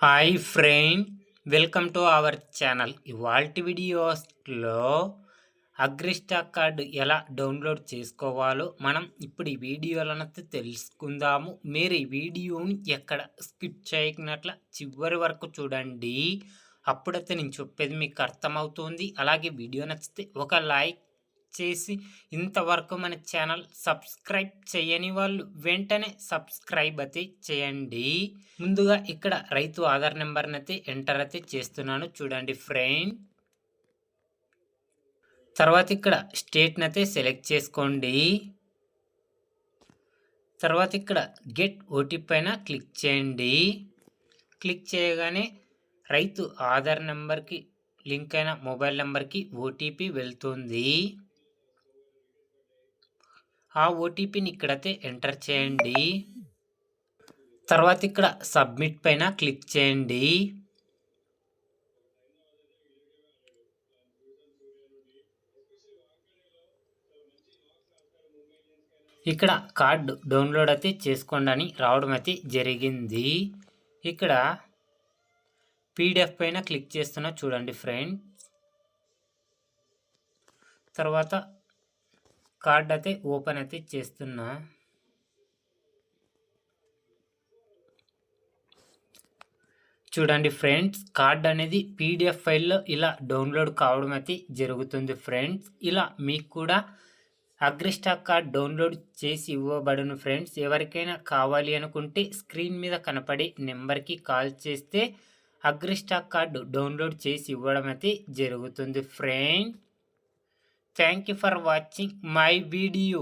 Hi friend, welcome to our channel. ఇవాల్టి వీడియోస్లో AgriStack card ఎలా డౌన్లోడ్ చేసుకోవాలో మనం ఇప్పుడు ఈ వీడియోలనైతే తెలుసుకుందాము. మీరు ఈ వీడియోని ఎక్కడ స్కిప్ చేయకున్నట్ల చివరి వరకు చూడండి. అప్పుడైతే నేను చెప్పేది మీకు అర్థమవుతుంది. అలాగే వీడియో నచ్చితే ఒక లైక్ చేసి ఇంతవరకు మన ఛానల్ సబ్స్క్రైబ్ చేయని వాళ్ళు వెంటనే సబ్స్క్రైబ్ అయితే చేయండి. ముందుగా ఇక్కడ రైతు ఆధార్ నెంబర్ని అయితే ఎంటర్ అయితే చేస్తున్నాను, చూడండి ఫ్రెండ్. తర్వాత ఇక్కడ స్టేట్ని అయితే సెలెక్ట్ చేసుకోండి. తర్వాత ఇక్కడ గెట్ ఓటీపీ పైన క్లిక్ చేయండి. క్లిక్ చేయగానే రైతు ఆధార్ నెంబర్కి లింక్ అయిన మొబైల్ నెంబర్కి ఓటీపీ వెళ్తుంది. ఆ ఓటీపీని ఇక్కడైతే ఎంటర్ చేయండి. తర్వాత ఇక్కడ సబ్మిట్ పైన క్లిక్ చేయండి. ఇక్కడ కార్డు డౌన్లోడ్ అయితే చేసుకోండి అని రావడం అయితే జరిగింది. ఇక్కడ పీడిఎఫ్ పైన క్లిక్ చేస్తున్నా, చూడండి ఫ్రెండ్స్. తర్వాత కార్డ్ అయితే ఓపెన్ అయితే చేస్తున్నా. చూడండి ఫ్రెండ్స్, కార్డ్ అనేది పీడిఎఫ్ ఫైల్లో ఇలా డౌన్లోడ్ కావడం అయితే జరుగుతుంది ఫ్రెండ్స్. ఇలా మీకు కూడా అగ్రిస్టాక్ కార్డ్ డౌన్లోడ్ చేసి ఇవ్వబడును ఫ్రెండ్స్. ఎవరికైనా కావాలి అనుకుంటే స్క్రీన్ మీద కనపడే నెంబర్కి కాల్ చేస్తే అగ్రిస్టాక్ కార్డు డౌన్లోడ్ చేసి ఇవ్వడం అయితే జరుగుతుంది friend. Thank you for watching my video.